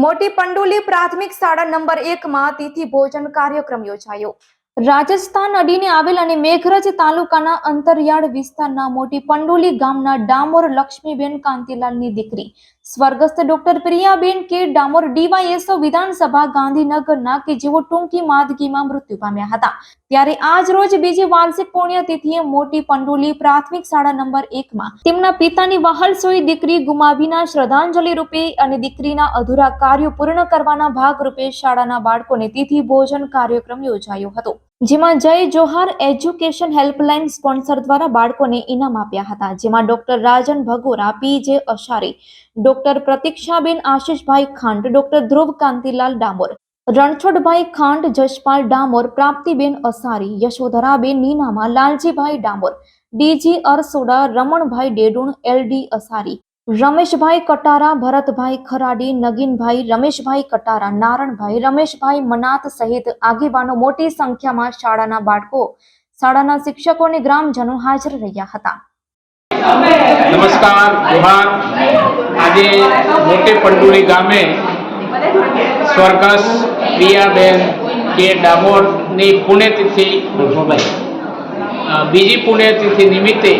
મોટી પંડુલી પ્રાથમિક શાળા નંબર 1 માં તિથિ ભોજન કાર્યક્રમ યોજાયો। રાજસ્થાન અડીને આવેલ અને મેઘરજ તાલુકાના અંતરિયાળ વિસ્તારના મોટી પંડુલી ગામના ડામોર લક્ષ્મીબેન કાંતિલાલની દીકરી સ્વર્ગસ્થ ડોક્ટર પ્રિયાબેન કે ડામોર ડીવાયએસઓ વિધાનસભા ગાંધીનગરના કે જેઓ ટૂંકી માંદગીમાં મૃત્યુ પામ્યા હતા, ત્યારે આજ રોજ બીજી વાર્ષિક પુણ્યતિથિએ મોટી પંડુલી પ્રાથમિક શાળા નંબર 1 માં તેમના પિતાની વહાલસોઈ દીકરી ગુમાવીના શ્રદ્ધાંજલિ રૂપે અને દીકરીના અધૂરા કાર્યો પૂર્ણ કરવાના ભાગરૂપે શાળાના બાળકોને તિથિ ભોજન કાર્યક્રમ યોજાયો હતો, જેમાં જય જોહાર એજ્યુકેશન હેલ્પલાઇન સ્પોન્સર દ્વારા બાળકોને ઇનામ આપ્યા હતા, જેમાં ડોક્ટર રાજન ભગોરા, પીજે અશારી, ડોક્ટર પ્રતીક્ષાબેન આશીષભાઈ ખાંડ, ડોક્ટર ધ્રુવ કાંતિલાલ ડામોર, રણછોડભાઈ ખાંડ, જશપાલ ડામોર, પ્રાપ્તિબેન અસારી, યશોધરાબેન નીનામા, લાલજીભાઈ ડામોર, ડીજી અરસોડા, રમણભાઈ ડેડુણ, એલડી અસારી, રમેશભાઈ કટારા, ભરતભાઈ ખરાડી, નગીનભાઈ, રમેશભાઈ કટારા, નારણભાઈ, રમેશભાઈ મનાત સહિત આગેવાનો મોટી સંખ્યામાં શાળાના બાળકો, શાળાના શિક્ષકો અને ગ્રામજનો હાજર રહ્યા હતા। નમસ્કાર, જોહાર। આજે મોટી પંડુલી ગામે સ્વર્ગસ્થ પ્રિયાબેન કે ડામોરની પુણ્યતિથિ બીજી પુણ્યતિથિ નિમિત્તે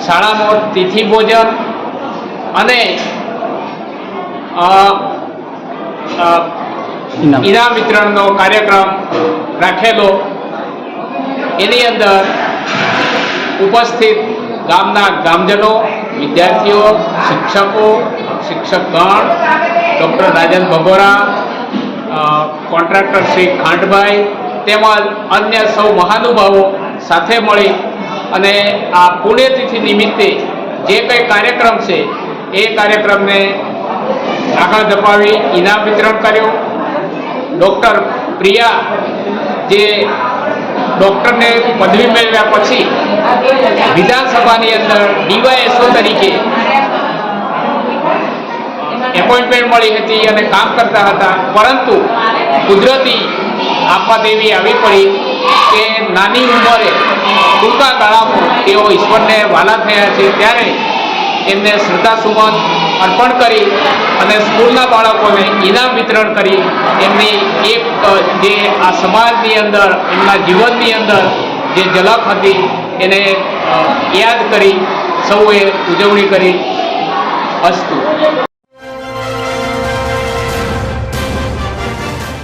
શાળામાં તિથિ ભોજન અને ઇનામ વિતરણનો કાર્યક્રમ રાખેલો। એની અંદર ઉપસ્થિત ગામના ગ્રામજનો, વિદ્યાર્થીઓ, શિક્ષકો, શિક્ષકગણ, ડૉક્ટર રાજન ભગોરા, કોન્ટ્રાક્ટર શ્રી ખાંડભાઈ તેમજ અન્ય સૌ મહાનુભાવો સાથે મળી અને આ પુણ્યતિથિ નિમિત્તે જે કંઈ કાર્યક્રમ છે એ કાર્યક્રમને આગળ ધપાવી ઇનામ વિતરણ કર્યો। ડૉક્ટર પ્રિયા જે ડૉક્ટરને પદવી મેળવ્યા પછી વિધાનસભાની અંદર ડીવાયએસઓ તરીકે એપોઇન્ટમેન્ટ મળી હતી અને કામ કરતા હતા, પરંતુ કુદરતી આફત એવી આવી પડી કે નાની ઉંમરે ટૂંકા ગાળામાં તેઓ ઈશ્વરને વાલા થયા છે, ત્યારે એમને શ્રદ્ધાસુમન અર્પણ કરી અને સ્કૂલના બાળકોને ઇનામ વિતરણ કરી એમની એક જે આ સમાજની અંદર એમના જીવનની અંદર જે ઝલક હતી એને યાદ કરી સૌએ ઉજવણી કરી। અસ્તુ।